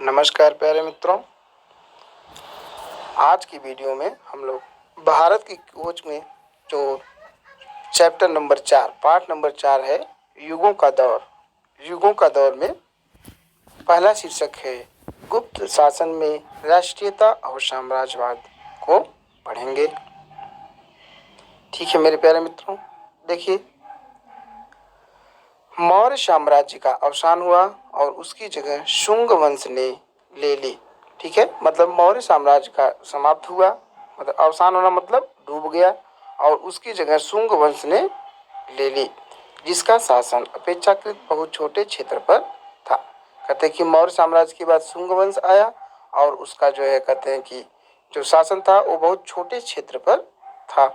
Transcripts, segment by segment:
नमस्कार प्यारे मित्रों। आज की वीडियो में हम लोग भारत की खोज में जो चैप्टर नंबर 4 पार्ट नंबर 4 है युगों का दौर। युगों का दौर में पहला शीर्षक है गुप्त शासन में राष्ट्रीयता और साम्राज्यवाद को पढ़ेंगे। ठीक है मेरे प्यारे मित्रों, देखिए मौर्य साम्राज्य का अवसान हुआ और उसकी जगह शुंग वंश ने ले ली। ठीक है, मतलब मौर्य साम्राज्य का समाप्त हुआ, मतलब अवसान होना मतलब डूब गया, और उसकी जगह शुंग वंश ने ले ली, जिसका शासन अपेक्षाकृत बहुत छोटे क्षेत्र पर था। कहते हैं कि मौर्य साम्राज्य के बाद शुंग वंश आया और उसका जो है कहते हैं कि जो शासन था वो बहुत छोटे क्षेत्र पर था।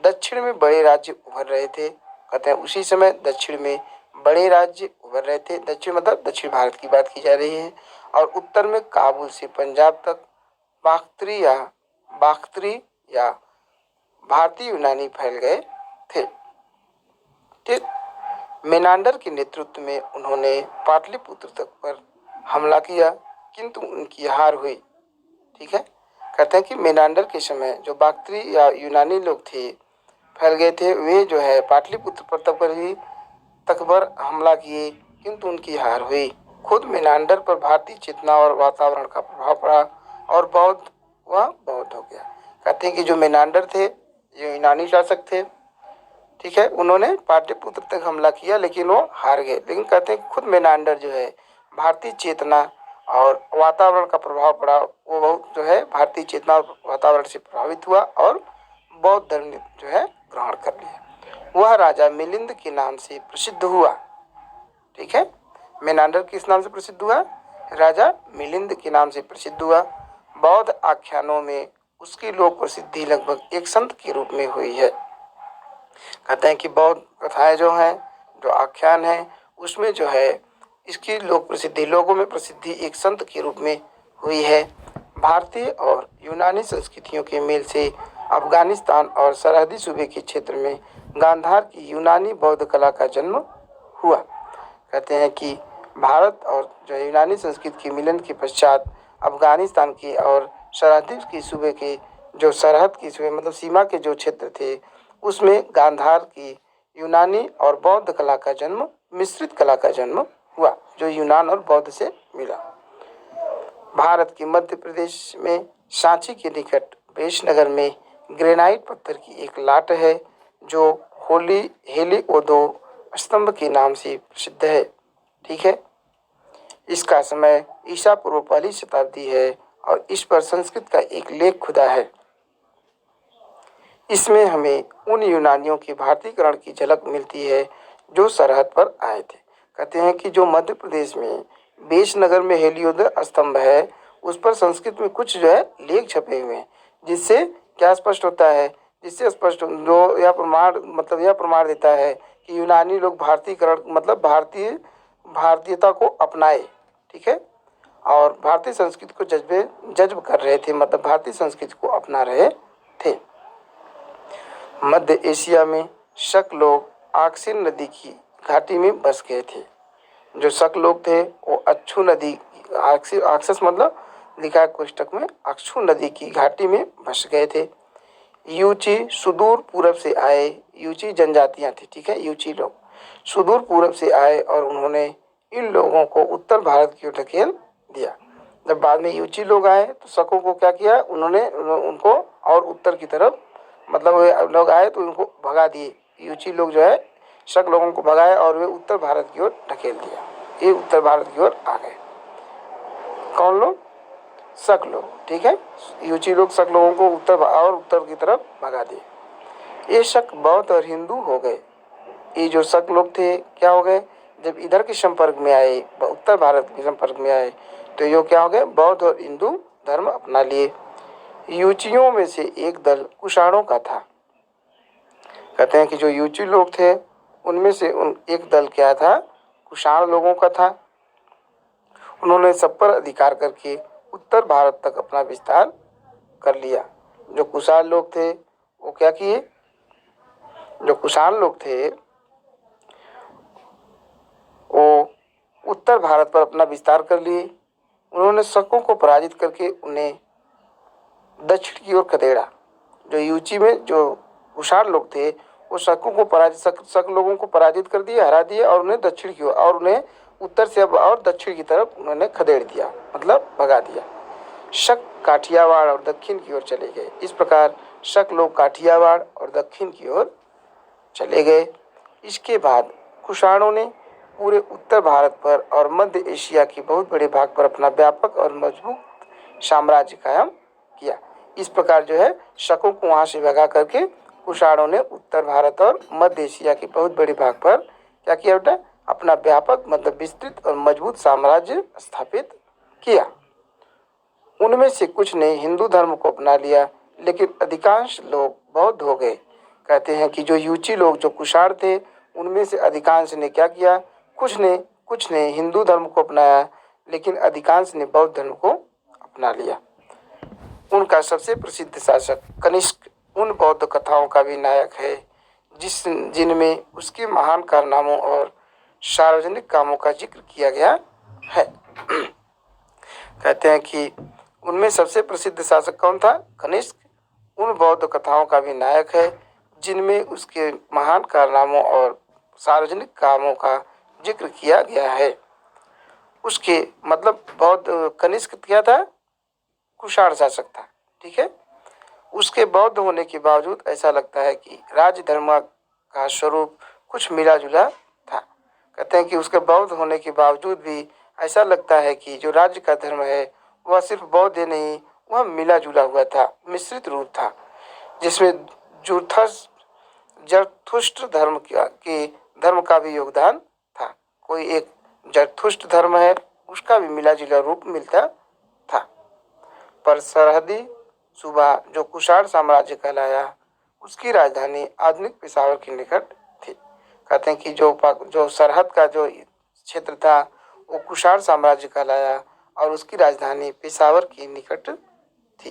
दक्षिण में बड़े राज्य उभर रहे थे। कहते हैं उसी समय दक्षिण में बड़े राज्य उभर रहे थे। दक्षिण मतलब दक्षिण भारत की बात की जा रही है। और उत्तर में काबुल से पंजाब तक बाख्तरी या भारतीय यूनानी फैल गए थे। ठीक, मेनांडर के नेतृत्व में उन्होंने पाटलिपुत्र तक पर हमला किया, किंतु उनकी हार हुई। ठीक है, कहते हैं कि मेनांडर के समय जो बाख्तरी या यूनानी लोग थे फैल गए थे, वे जो है पाटलिपुत्र पर तक पर हमला किए, किंतु उनकी हार हुई। खुद मेनांडर पर भारतीय चेतना और वातावरण का प्रभाव पड़ा और बौद्ध हो गया। कहते हैं कि जो मेनांडर थे ये यूनानी शासक थे। ठीक है, उन्होंने पाटलिपुत्र तक हमला किया लेकिन वो हार गए। लेकिन कहते हैं खुद मेनांडर जो है भारतीय चेतना और वातावरण का प्रभाव पड़ा, वो बहुत जो है भारतीय चेतना और वातावरण से प्रभावित हुआ और बौद्ध धर्म जो है ग्रहण कर लिया। वह राजा मिलिंद के नाम से प्रसिद्ध हुआ। ठीक है, मेनांडर किस नाम से प्रसिद्ध हुआ? राजा मिलिंद के नाम से प्रसिद्ध हुआ। बौद्ध आख्यानों में उसकी लोक प्रसिद्धि लगभग एक संत के रूप में हुई है। कहते हैं कि बौद्ध कथाएं जो हैं, जो आख्यान है, उसमें जो है इसकी लोक प्रसिद्धि, लोगों में प्रसिद्धि एक संत के रूप में हुई है। भारतीय और यूनानी संस्कृतियों के मेल से अफगानिस्तान और सरहदी सूबे के क्षेत्र में गांधार की यूनानी बौद्ध कला का जन्म हुआ। कहते हैं कि भारत और जो यूनानी संस्कृति के मिलन के पश्चात अफगानिस्तान की और सरहदी की सूबे के जो सरहद की सूबे मतलब सीमा के जो क्षेत्र थे, उसमें गांधार की यूनानी और बौद्ध कला का जन्म, मिश्रित कला का जन्म हुआ, जो यूनान और बौद्ध से मिला। भारत के मध्य प्रदेश में सांची के निकट बेशनगर में ग्रेनाइट पत्थर की एक लाट है, जो हेलिओदो स्तंभ के नाम से प्रसिद्ध है। ठीक है, इसका समय ईसा पूर्व पहली शताब्दी है और इस पर संस्कृत का एक लेख खुदा है। इसमें हमें उन यूनानियों के भारतीकरण की झलक मिलती है जो सरहद पर आए थे। कहते हैं कि जो मध्य प्रदेश में बेशनगर में हेलियोदय स्तंभ है, उस पर संस्कृत में कुछ जो है लेख छपे हुए हैं, जिससे क्या स्पष्ट होता है, जिससे स्पष्ट जो यह प्रमाण मतलब यह प्रमाण देता है कि यूनानी लोग भारतीकरण मतलब भारतीयता को अपनाए। ठीक है, और भारतीय संस्कृति को जज्ब कर रहे थे, मतलब भारतीय संस्कृति को अपना रहे थे। मध्य एशिया में शक लोग आक्सिन नदी की घाटी में बस गए थे। जो शक लोग थे वो अच्छू नदी, आक्सस मतलब लिखा है कोष्टक में, अक्षु नदी की घाटी में बस गए थे। यूची सुदूर पूरब से आए, यूची जनजातियां थी। ठीक है, यूची लोग सुदूर पूरब से आए और उन्होंने इन लोगों को उत्तर भारत की ओर ढकेल दिया। जब बाद में यूची लोग आए तो शकों को क्या किया, उन्होंने उनको और उत्तर की तरफ मतलब वे लोग आए तो उनको भगा दिए। यूची लोग जो है शक लोगों को भगाए और वे उत्तर भारत की ओर ढकेल दिया। ये उत्तर भारत की ओर आ गए। कौन लोग? शक लोग। ठीक है, यूची लोग शक लोगों को उत्तर की तरफ भगा दिए। ये शक बौद्ध और हिंदू हो गए। ये जो शक लोग थे क्या हो गए, जब इधर के संपर्क में आए, उत्तर भारत के संपर्क में आए, तो ये क्या हो गए, बौद्ध और हिंदू धर्म अपना लिए। यूचियों में से एक दल कुषाणों का था। कहते हैं कि जो यूची लोग थे उनमें से एक दल क्या था, कुषाण लोगों का था। उन्होंने सब पर अधिकार करके उत्तर भारत तक अपना विस्तार कर लिया। जो कुषाण लोग थे वो क्या किए, जो कुषाण लोग थे वो उत्तर भारत पर अपना विस्तार कर लिए। उन्होंने शकों को पराजित करके उन्हें दक्षिण की ओर खदेड़ा। जो यूची में जो कुषाण लोग थे वो शकों को शक लोगों को पराजित कर दिए, हरा दिए और उन्हें दक्षिण की ओर और उन्हें उत्तर से अब और दक्षिण की तरफ उन्होंने खदेड़ दिया, मतलब भगा दिया। शक काठियावाड़ और दक्षिण की ओर चले गए। इस प्रकार शक लोग काठियावाड़ और दक्षिण की ओर चले गए। इसके बाद कुषाणों ने पूरे उत्तर भारत पर और मध्य एशिया के बहुत बड़े भाग पर अपना व्यापक और मजबूत साम्राज्य कायम किया। इस प्रकार जो है शकों को वहां से भगा करके कुषाणों ने उत्तर भारत और मध्य एशिया के बहुत बड़े भाग पर क्या किया बेटा, अपना व्यापक मतलब विस्तृत और मजबूत साम्राज्य स्थापित किया। उनमें से कुछ ने हिंदू धर्म को अपना लिया, लेकिन अधिकांश लोग बौद्ध हो गए। कहते हैं कि जो यूची लोग जो कुषाण थे उनमें से अधिकांश ने क्या किया, कुछ ने हिंदू धर्म को अपनाया, लेकिन अधिकांश ने बौद्ध धर्म को अपना लिया। उनका सबसे प्रसिद्ध शासक कनिष्क उन बौद्ध कथाओं का भी नायक है जिनमें उसके महान कारनामों और सार्वजनिक कामों का जिक्र किया गया है। कहते हैं कि उनमें सबसे प्रसिद्ध शासक कौन था, कनिष्क उन बौद्ध कथाओं का भी नायक है जिनमें उसके महान कारनामों और सार्वजनिक कामों का जिक्र किया गया है। उसके मतलब बौद्ध कनिष्क क्या था, कुषाण शासक था, ठीक है। उसके बौद्ध होने के बावजूद ऐसा लगता है कि राज्य धर्म का स्वरूप कुछ मिला जुला था। कहते हैं कि उसके बौद्ध होने के बावजूद भी ऐसा लगता है कि जो राज्य का धर्म है वह सिर्फ बौद्ध ही नहीं, वह मिला जुला हुआ था, मिश्रित रूप था, जिसमें जरथुष्ट्र धर्म का भी योगदान था। कोई एक जरथुष्ट्र धर्म है उसका भी मिला जुला रूप मिलता था। पर सरहदी सूबा जो कुषाण साम्राज्य कहलाया उसकी राजधानी आधुनिक पेशावर के निकट थी। कहते हैं कि जो सरहद का जो क्षेत्र था वो कुषाण साम्राज्य कहलाया और उसकी राजधानी पेशावर के निकट थी।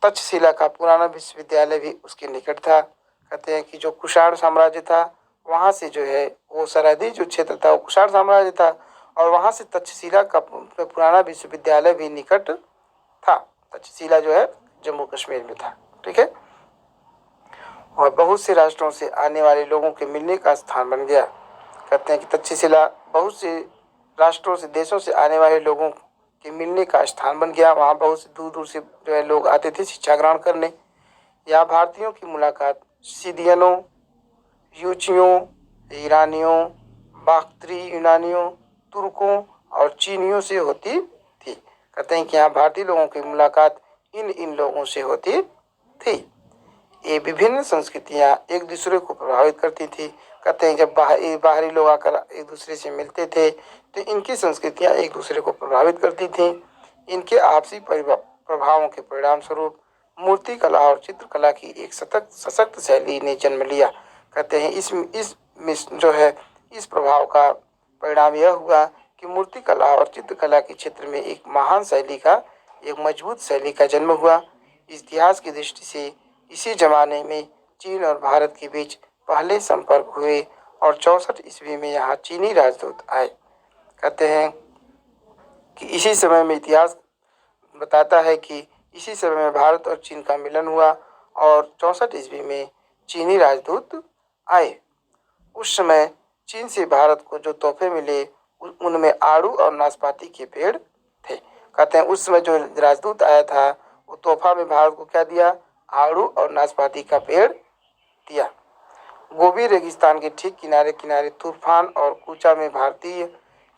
तक्षशिला का पुराना विश्वविद्यालय भी उसके निकट था। कहते हैं कि जो कुषाण साम्राज्य था वहाँ से जो है वो सरहदी जो क्षेत्र था वो कुषाण साम्राज्य था और वहाँ से तक्षशिला का पुराना विश्वविद्यालय भी निकट था। तक्षशिला जो है जम्मू कश्मीर में था, ठीक है। और बहुत से राष्ट्रों से आने वाले लोगों के मिलने का स्थान बन गया। कहते हैं कि तक्षशिला बहुत से राष्ट्रों से देशों से आने वाले लोगों के मिलने का स्थान बन गया। वहाँ बहुत से दूर दूर से जो है लोग आते थे शिक्षा ग्रहण करने। यहाँ भारतीयों की मुलाकात सिदियनों, यूचियों, ईरानियों, बाख्तरी यूनानियों, तुर्कों और चीनियों से होती थी। कहते हैं कि यहाँ भारतीय लोगों की मुलाकात इन लोगों से होती थी। ये विभिन्न संस्कृतियाँ एक दूसरे को प्रभावित करती थी। कहते हैं जब बाहरी लोग आकर एक दूसरे से मिलते थे तो इनकी संस्कृतियाँ एक दूसरे को प्रभावित करती थीं। इनके आपसी प्रभावों के परिणाम स्वरूप मूर्ति कला और चित्रकला की एक सशक्त शैली ने जन्म लिया। कहते हैं इस प्रभाव का परिणाम यह हुआ कि मूर्ति कला और चित्रकला के क्षेत्र में एक महान शैली का, एक मजबूत शैली का जन्म हुआ। इतिहास की दृष्टि से इसी जमाने में चीन और भारत के बीच पहले संपर्क हुए और 64 ईस्वी में यहाँ चीनी राजदूत आए। कहते हैं कि इसी समय में इतिहास बताता है कि इसी समय में भारत और चीन का मिलन हुआ और 64 ईस्वी में चीनी राजदूत आए। उस समय चीन से भारत को जो तोहफे मिले उनमें आड़ू और नाशपाती के पेड़ थे। कहते हैं उस समय जो राजदूत आया था वो तोहफा में भारत को क्या दिया, आड़ू और नाशपाती का पेड़ दिया। गोबी रेगिस्तान के ठीक किनारे किनारे तूफान और कूचा में भारतीय,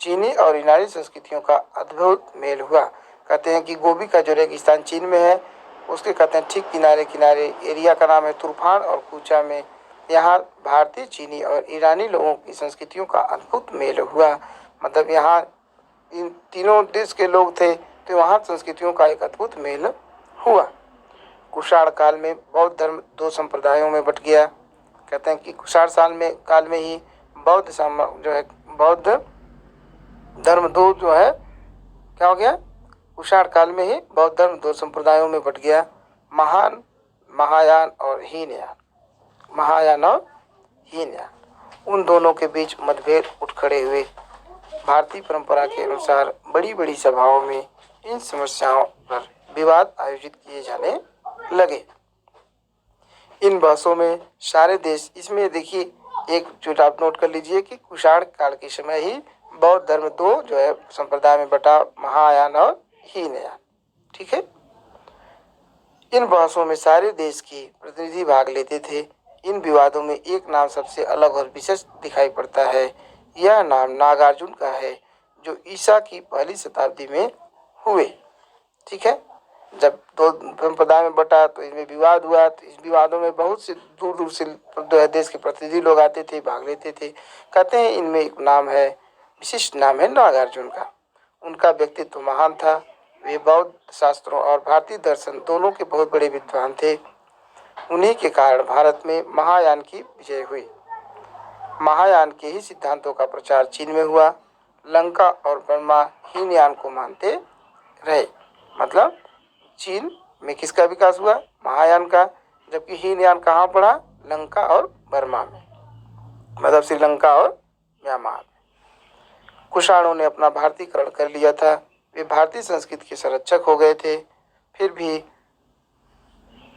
चीनी और ईरानी संस्कृतियों का अद्भुत मेल हुआ। कहते हैं कि गोबी का जो रेगिस्तान चीन में है उसके कहते हैं ठीक किनारे किनारे एरिया का नाम है तूफान और कूचा में यहाँ भारतीय, चीनी और ईरानी लोगों की संस्कृतियों का अद्भुत मेल हुआ। मतलब यहाँ इन तीनों देश के लोग थे तो वहाँ संस्कृतियों का एक अद्भुत मेल हुआ। कुषाण काल में बौद्ध धर्म दो संप्रदायों में बट गया। कहते हैं कि कुषाण काल में ही बौद्ध धर्म दो जो है क्या हो गया, कुषाण काल में ही बौद्ध धर्म दो संप्रदायों में बट गया, महायान और हीनयान। उन दोनों के बीच मतभेद उठ खड़े हुए। भारतीय परंपरा के अनुसार बड़ी बड़ी सभाओं में इन समस्याओं पर विवाद आयोजित किए जाने लगे। इन बहसों में सारे देश, इसमें देखिए एक चीज आप नोट कर लीजिए कि कुषाण काल के समय ही बौद्ध धर्म दो जो है संप्रदाय में बटा, महायान और हीनयान। ठीक है। इन बहसों में सारे देश के प्रतिनिधि भाग लेते थे। इन विवादों में एक नाम सबसे अलग और विशेष दिखाई पड़ता है। यह नाम नागार्जुन का है, जो ईसा की पहली शताब्दी में हुए। ठीक है। जब दो संप्रदाय में बटा तो इसमें विवाद हुआ, तो इस विवादों में बहुत से दूर दूर से देश के प्रतिनिधि लोग आते थे, भाग लेते थे। कहते हैं इनमें एक नाम है, विशिष्ट नाम है नागार्जुन का। उनका व्यक्तित्व महान था। वे बौद्ध शास्त्रों और भारतीय दर्शन दोनों के बहुत बड़े विद्वान थे। उन्हीं के कारण भारत में महायान की विजय हुई। महायान के ही सिद्धांतों का प्रचार चीन में हुआ। लंका और बर्मा हीनयान को मानते रहे। मतलब चीन में किसका विकास हुआ? महायान का। जबकि हीनयान कहाँ पड़ा? लंका और बर्मा में, मतलब श्रीलंका और म्यांमार। कुषाणों ने अपना भारतीयकरण कर लिया था। वे भारतीय संस्कृति के संरक्षक हो गए थे। फिर भी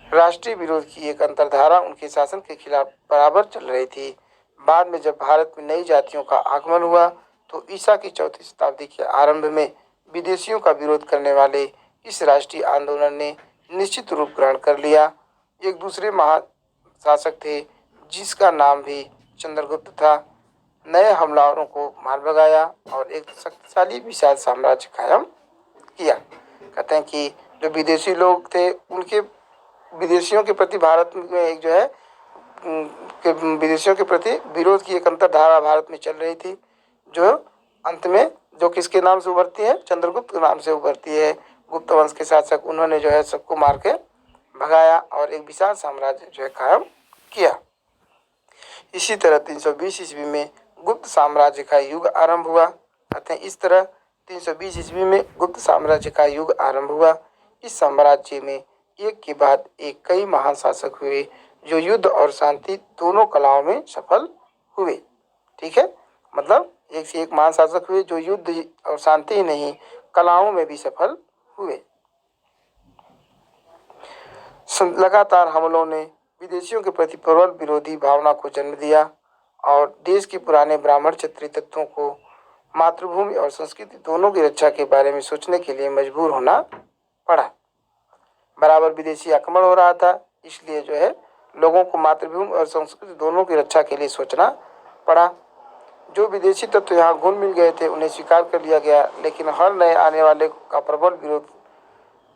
राष्ट्रीय विरोध की एक अंतर्धारा उनके शासन के खिलाफ बराबर चल रही थी। बाद में जब भारत में नई जातियों का आगमन हुआ तो ईसा की चौथी शताब्दी के आरंभ में विदेशियों का विरोध करने वाले इस राष्ट्रीय आंदोलन ने निश्चित रूप ग्रहण कर लिया। एक दूसरे महाशासक थे जिसका नाम भी चंद्रगुप्त था। नए हमलावरों को मार भगाया और एक शक्तिशाली विशाल साम्राज्य कायम किया। कहते हैं कि जो विदेशी लोग थे उनके विदेशियों के प्रति भारत में एक जो है विदेशियों के प्रति विरोध की एक अंतर्धारा भारत में चल रही थी, जो अंत में जो किसके नाम से उभरती है? चंद्रगुप्त के नाम से उभरती है। गुप्त वंश के शासक, उन्होंने जो है सबको मार के भगाया और एक विशाल साम्राज्य जो है कायम किया। इसी तरह 320 ईस्वी में गुप्त साम्राज्य का युग आरंभ हुआ। कहते हैं इस तरह 320 ईस्वी में गुप्त साम्राज्य का युग आरंभ हुआ। इस साम्राज्य में एक के बाद एक कई महान शासक हुए जो युद्ध और शांति दोनों कलाओं में सफल हुए। ठीक है। मतलब एक से एक महान शासक हुए जो युद्ध और शांति ही नहीं, कलाओं में भी सफल हुए। लगातार हमलों ने विदेशियों के प्रति प्रबल विरोधी भावना को जन्म दिया और देश के पुराने ब्राह्मण क्षत्रिय तत्वों को मातृभूमि और संस्कृति दोनों की रक्षा के बारे में सोचने के लिए मजबूर होना पड़ा। बराबर विदेशी आक्रमण हो रहा था, इसलिए जो है लोगों को मातृभूमि और संस्कृति दोनों की रक्षा के लिए सोचना पड़ा। जो विदेशी तत्व यहाँ घुल मिल गए थे उन्हें स्वीकार कर लिया गया, लेकिन हर नए आने वाले का प्रबल विरोध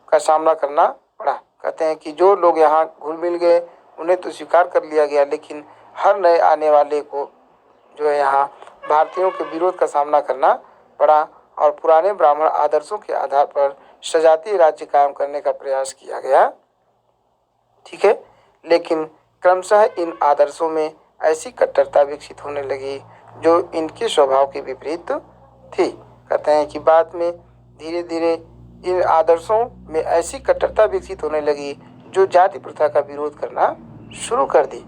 का सामना करना पड़ा। कहते हैं कि जो लोग यहाँ घुल मिल गए उन्हें तो स्वीकार कर लिया गया, लेकिन हर नए आने वाले को जो है यहाँ भारतीयों के विरोध का सामना करना पड़ा और पुराने ब्राह्मण आदर्शों के आधार पर सजातीय राज्य कायम करने का प्रयास किया गया। ठीक है। लेकिन क्रमशः इन आदर्शों में ऐसी कट्टरता विकसित होने लगी जो इनके स्वभाव के विपरीत थी। कहते हैं कि बाद में धीरे धीरे इन आदर्शों में ऐसी कट्टरता विकसित होने लगी जो जाति प्रथा का विरोध करना शुरू कर दी।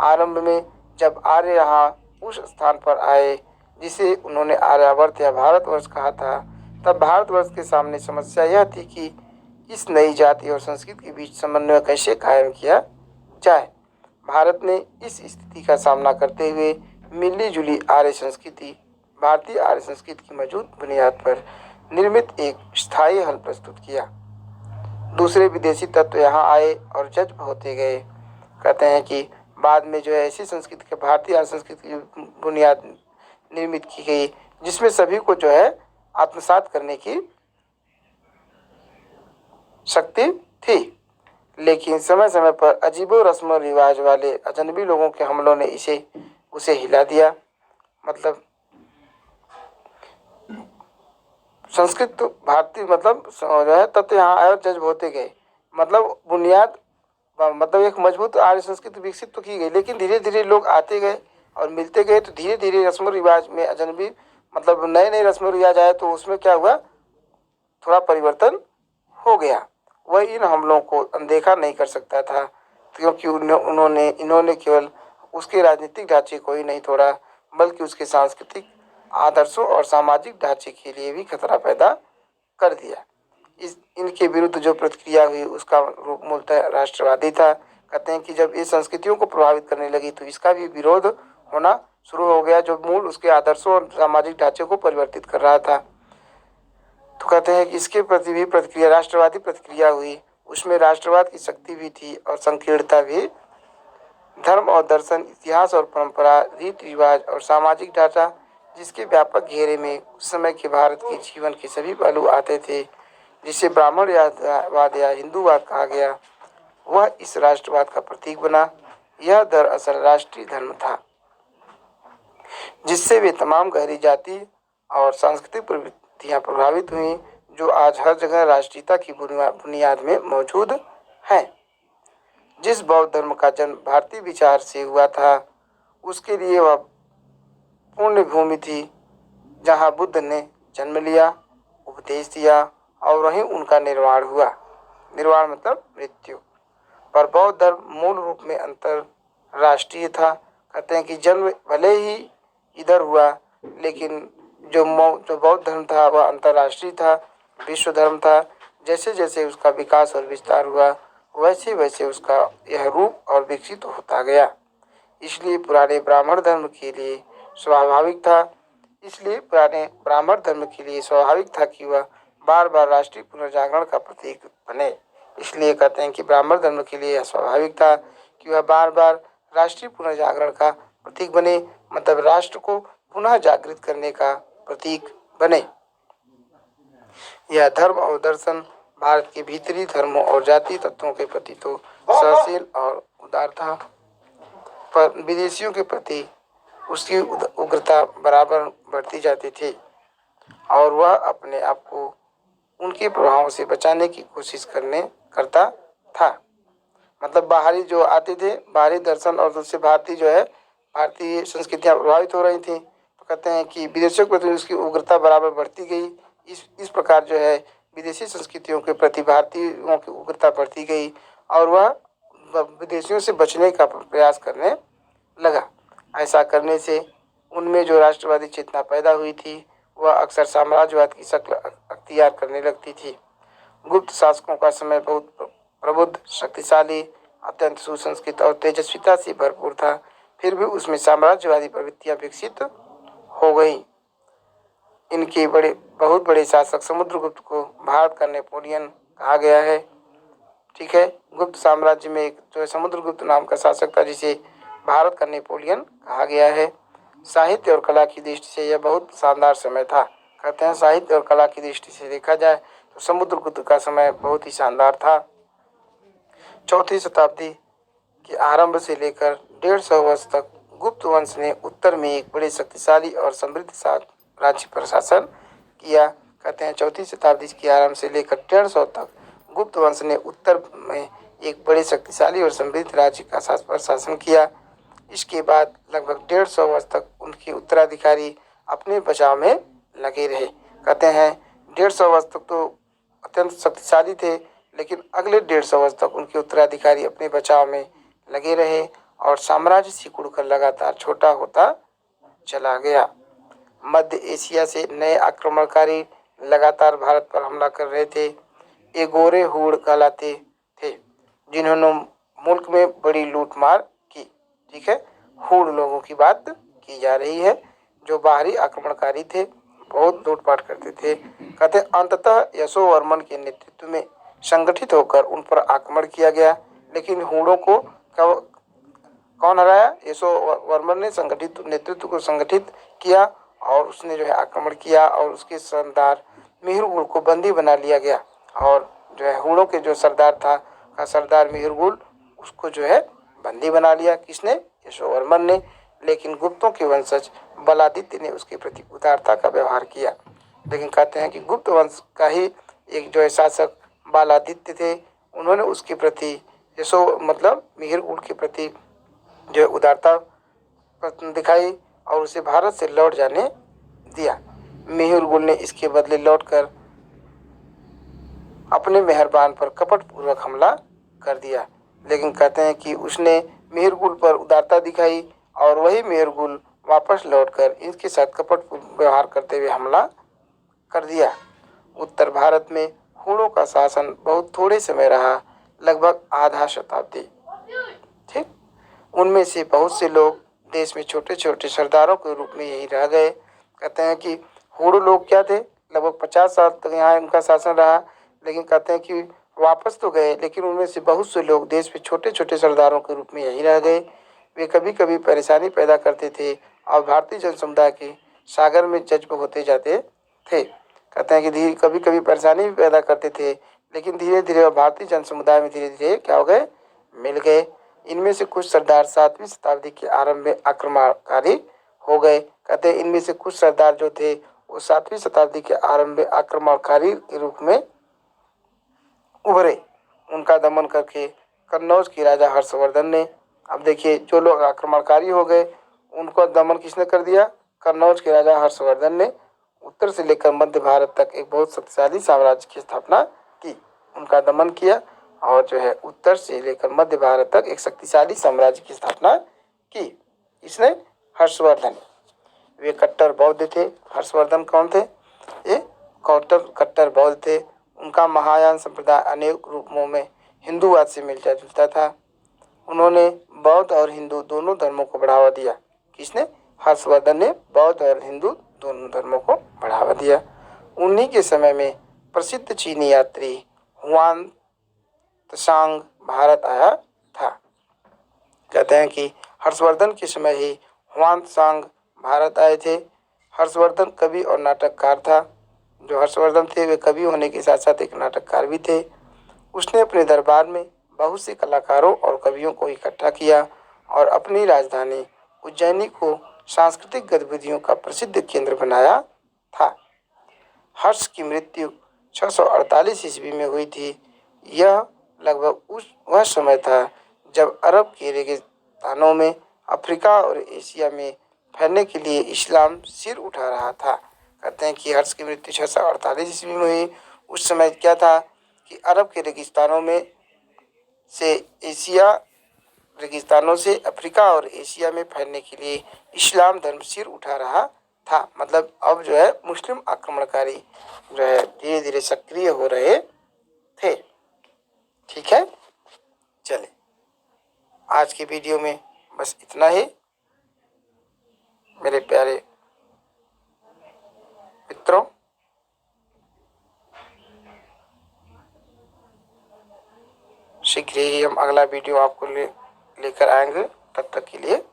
आरंभ में जब आर्य यहाँ उस स्थान पर आए जिसे उन्होंने आर्यावर्त या भारतवर्ष कहा था, तब भारतवर्ष के सामने समस्या यह थी कि इस नई जाति और संस्कृति के बीच समन्वय कैसे कायम किया जाए। भारत ने इस स्थिति का सामना करते हुए मिली जुली आर्य संस्कृति, भारतीय आर्य संस्कृति की मौजूद बुनियाद पर निर्मित एक स्थायी हल प्रस्तुत किया। दूसरे विदेशी तत्व यहाँ आए और जज्ब होते गए। कहते हैं कि बाद में जो है ऐसी संस्कृति के भारतीय आर्य संस्कृति की बुनियाद निर्मित की गई जिसमें सभी को जो है आत्मसात करने की शक्ति थी। लेकिन समय समय पर अजीबो रस्म रिवाज वाले अजनबी लोगों के हमलों ने उसे हिला दिया। मतलब संस्कृत भारतीय मतलब जो है तत्व यहाँ आए और जज्ब होते गए। मतलब बुनियाद मतलब एक मजबूत आर्य संस्कृति विकसित तो की गई, लेकिन धीरे धीरे लोग आते गए और मिलते गए, तो धीरे धीरे रस्म रिवाज में अजनबी मतलब नए नए रस्म रिवाज आए तो उसमें क्या हुआ, थोड़ा परिवर्तन हो गया। वह इन हमलों को अनदेखा नहीं कर सकता था, क्योंकि इन्होंने केवल उसके राजनीतिक ढांचे को ही नहीं तोड़ा बल्कि उसके सांस्कृतिक आदर्शों और सामाजिक ढांचे के लिए भी खतरा पैदा कर दिया। इनके विरुद्ध जो प्रतिक्रिया हुई उसका रूप मूलतः राष्ट्रवादी था। कहते हैं कि जब ये संस्कृतियों को प्रभावित करने लगी तो इसका भी विरोध होना शुरू हो गया, जो मूल उसके आदर्शों और सामाजिक ढांचे को परिवर्तित कर रहा था। तो कहते हैं कि इसके प्रति भी प्रतिक्रिया, राष्ट्रवादी प्रतिक्रिया हुई। उसमें राष्ट्रवाद की शक्ति भी थी और संकीर्णता भी। धर्म और दर्शन, इतिहास और परंपरा, रीति रिवाज और सामाजिक ढांचा, जिसके व्यापक घेरे में उस समय के भारत के जीवन के सभी पहलू आते थे, जिसे ब्राह्मणवाद या हिंदूवाद कहा गया, वह इस राष्ट्रवाद का प्रतीक बना। यह दरअसल राष्ट्रीय धर्म था, जिससे वे तमाम गहरी जाति और सांस्कृतिक प्रवृत्तियां प्रभावित हुई, जो आज हर जगह राष्ट्रीयता की बुनियाद में मौजूद हैं। जिस बौद्ध धर्म का जन्म भारतीय विचार से हुआ था, उसके लिए वह पुण्य भूमि थी, जहाँ बुद्ध ने जन्म लिया, उपदेश दिया और वहीं उनका निर्वाण हुआ। निर्वाण मतलब मृत्यु। पर बौद्ध धर्म मूल रूप में अंतरराष्ट्रीय था। कहते हैं कि जन्म भले ही इधर हुआ, लेकिन जो बौद्ध धर्म था वह अंतरराष्ट्रीय था, विश्व धर्म था। जैसे जैसे उसका विकास और विस्तार हुआ, वैसे वैसे उसका यह रूप और विकसित होता गया। इसलिए पुराने ब्राह्मण धर्म के लिए स्वाभाविक था कि वह बार बार राष्ट्रीय पुनर्जागरण का प्रतीक बने। इसलिए कहते हैं कि ब्राह्मण धर्म के लिए यह स्वाभाविक था कि वह बार बार राष्ट्रीय पुनर्जागरण का प्रतीक बने, मतलब राष्ट्र को पुनः जागृत करने का प्रतीक बने। यह धर्म और दर्शन भारत के भीतरी धर्मों और जातीय तत्वों के प्रति तो सहनशील और उदार था, पर विदेशियों के प्रति उसकी उग्रता बराबर बढ़ती जाती थी और वह अपने आप को उनके प्रभावों से बचाने की कोशिश करता था। मतलब बाहरी जो आते थे, बाहरी दर्शन और उससे भारतीय संस्कृतियाँ प्रभावित हो रही थी। तो कहते हैं कि विदेशियों के प्रति उसकी उग्रता बराबर बढ़ती गई। इस प्रकार विदेशी संस्कृतियों के प्रति भारतीयों की उग्रता बढ़ती गई और वह विदेशियों से बचने का प्रयास करने लगा। ऐसा करने से उनमें जो राष्ट्रवादी चेतना पैदा हुई थी, वह अक्सर साम्राज्यवाद की शक्ल अख्तियार करने लगती थी। गुप्त शासकों का समय बहुत प्रबुद्ध, शक्तिशाली, अत्यंत सुसंस्कृत और तेजस्विता से भरपूर था। फिर भी उसमें साम्राज्यवादी प्रवृत्तियां विकसित हो गईं। इनके बहुत बड़े शासक समुद्रगुप्त को भारत का नेपोलियन कहा गया है। ठीक है, गुप्त साम्राज्य में एक समुद्रगुप्त नाम का शासक था, जिसे भारत का नेपोलियन कहा गया है। साहित्य और कला की दृष्टि से यह बहुत शानदार समय था। कहते हैं साहित्य और कला की दृष्टि से देखा जाए तो समुद्रगुप्त का समय बहुत ही शानदार था। चौथी शताब्दी के आरंभ से लेकर 150 वर्ष तक गुप्त वंश ने उत्तर में एक बड़े शक्तिशाली और समृद्ध राज्य पर शासन किया। कहते हैं चौथी शताब्दी के आरंभ से लेकर 150 तक गुप्त वंश ने उत्तर में एक बड़े शक्तिशाली और समृद्ध राज्य का शासन किया। इसके बाद लगभग 150 वर्ष तक उनके उत्तराधिकारी अपने बचाव में लगे रहे। कहते हैं 150 वर्ष तक तो अत्यंत शक्तिशाली थे, लेकिन अगले 150 वर्ष तक उनके उत्तराधिकारी अपने बचाव में लगे रहे और साम्राज्य सिकुड़कर लगातार छोटा होता चला गया। मध्य एशिया से नए आक्रमणकारी लगातार भारत पर हमला कर रहे थे। ये गोरे हूड़ कहलाते थे, जिन्होंने मुल्क में बड़ी लूटमार की। ठीक है, हूड़ लोगों की बात की जा रही है, जो बाहरी आक्रमणकारी थे, बहुत लूटपाट करते थे। कहते अंततः यशोवर्मन के नेतृत्व में संगठित होकर उन पर आक्रमण किया गया, लेकिन हूणों को कौन हराया? यशोवर्मन ने नेतृत्व को संगठित किया और उसने आक्रमण किया और उसके सरदार मिहिरगुल को बंदी बना लिया गया और हूणों के जो सरदार था सरदार मिहिरगुल, उसको बंदी बना लिया। किसने? यशोवर्मन ने। लेकिन गुप्तों के वंशज बलादित्य ने उसके प्रति उदारता का व्यवहार किया। लेकिन कहते हैं कि गुप्त वंश का ही एक शासक बालादित्य थे, उन्होंने उसके प्रति मिहिरगुल के प्रति उदारता दिखाई और उसे भारत से लौट जाने दिया। मिहिरगुल ने इसके बदले लौटकर अपने मेहरबान पर कपटपूर्वक हमला कर दिया। लेकिन कहते हैं कि उसने मिहिरगुल पर उदारता दिखाई और वही मिहिरगुल वापस लौटकर इनके साथ कपटपूर्ण व्यवहार करते हुए हमला कर दिया। उत्तर भारत में हूणों का शासन बहुत थोड़े समय रहा, लगभग आधा शताब्दी। ठीक, उनमें से बहुत से लोग देश में छोटे छोटे सरदारों के रूप में यही रह गए। कहते हैं कि हूणों लोग क्या थे, लगभग 50 साल तक यहाँ इनका शासन रहा, लेकिन कहते हैं कि वापस तो गए, लेकिन उनमें से बहुत से लोग देश में छोटे छोटे सरदारों के रूप में यही रह गए। वे कभी कभी परेशानी पैदा करते थे और भारतीय जन समुदाय के सागर में जज्ब होते जाते थे। कहते हैं कि धीरे कभी कभी परेशानी भी पैदा करते थे, लेकिन धीरे धीरे और भारतीय जन समुदाय में धीरे धीरे क्या हो गए, मिल गए। इनमें से कुछ सरदार 7वीं शताब्दी के आरंभ में आक्रमणकारी हो गए। कहते हैं इनमें से कुछ सरदार जो थे वो 7वीं शताब्दी के आरंभ में आक्रमणकारी के रूप में उभरे। उनका दमन करके कन्नौज के राजा हर्षवर्धन ने, अब देखिए जो लोग आक्रमणकारी हो गए उनको दमन किसने कर दिया, कन्नौज के राजा हर्षवर्धन ने उत्तर से लेकर मध्य भारत तक एक बहुत शक्तिशाली साम्राज्य की स्थापना की। उनका दमन किया और जो है उत्तर से लेकर मध्य भारत तक एक शक्तिशाली साम्राज्य की स्थापना की। इसने हर्षवर्धन, वे कट्टर बौद्ध थे। हर्षवर्धन कौन थे, ये कट्टर बौद्ध थे। उनका महायान संप्रदाय अनेक रूपों में हिंदूवाद से मिलता जुलता था। उन्होंने बौद्ध और हिंदू दोनों धर्मों को बढ़ावा दिया। किसने, हर्षवर्धन ने बौद्ध और हिंदू दोनों धर्मों को बढ़ावा दिया। उन्हीं के समय में प्रसिद्ध चीनी यात्री हुआन त्सांग भारत आया था। कहते हैं कि हर्षवर्धन के समय ही हुआन त्सांग भारत आए थे। हर्षवर्धन कवि और नाटककार था। जो हर्षवर्धन थे वे कवि होने के साथ साथ एक नाटककार भी थे। उसने अपने दरबार में बहुत से कलाकारों और कवियों को इकट्ठा किया और अपनी राजधानी उज्जैनी को सांस्कृतिक गतिविधियों का प्रसिद्ध केंद्र बनाया था। हर्ष की मृत्यु 648 ईस्वी में हुई थी। यह लगभग वह समय था जब अरब के रेगिस्तानों में, अफ्रीका और एशिया में फैलने के लिए इस्लाम सिर उठा रहा था। कहते हैं कि हर्ष की मृत्यु 648 ईस्वी में हुई। उस समय क्या था कि अरब के रेगिस्तानों में से रेगिस्तानों से अफ्रीका और एशिया में फैलने के लिए इस्लाम धर्म सिर उठा रहा था। मतलब अब जो है मुस्लिम आक्रमणकारी जो है धीरे धीरे सक्रिय हो रहे थे। ठीक है, चले आज की वीडियो में बस इतना ही। मेरे प्यारे मित्रों, शीघ्र ही हम अगला वीडियो आपको लेकर आएंगे। तब तक के लिए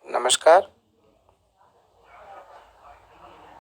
नमस्कार।